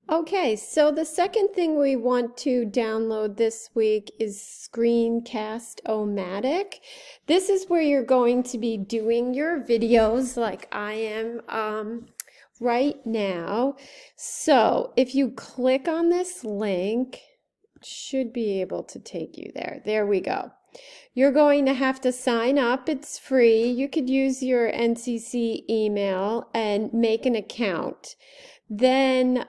Okay, so the second thing we want to download this week is Screencast-O-Matic. This is where you're going to be doing your videos like I am right now. So if you click on this link, it should be able to take you there. There we go. You're going to have to sign up. It's free. You could use your NCC email and make an account. Then,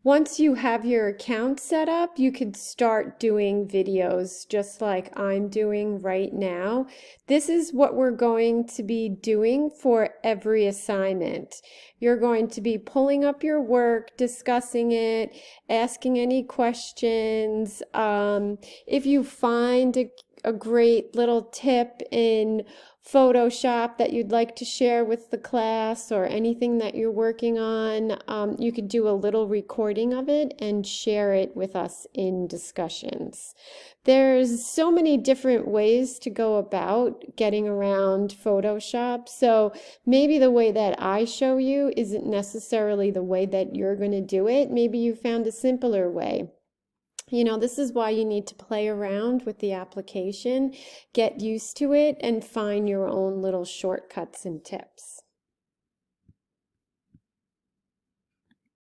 once you have your account set up, you could start doing videos just like I'm doing right now. This is what we're going to be doing for every assignment. You're going to be pulling up your work, discussing it, asking any questions. If you find a great little tip in Photoshop that you'd like to share with the class or anything that you're working on, you could do a little recording of it and share it with us in discussions. There's so many different ways to go about getting around Photoshop, so maybe the way that I show you isn't necessarily the way that you're going to do it. Maybe you found a simpler way. This is why you need to play around with the application, get used to it, and find your own little shortcuts and tips.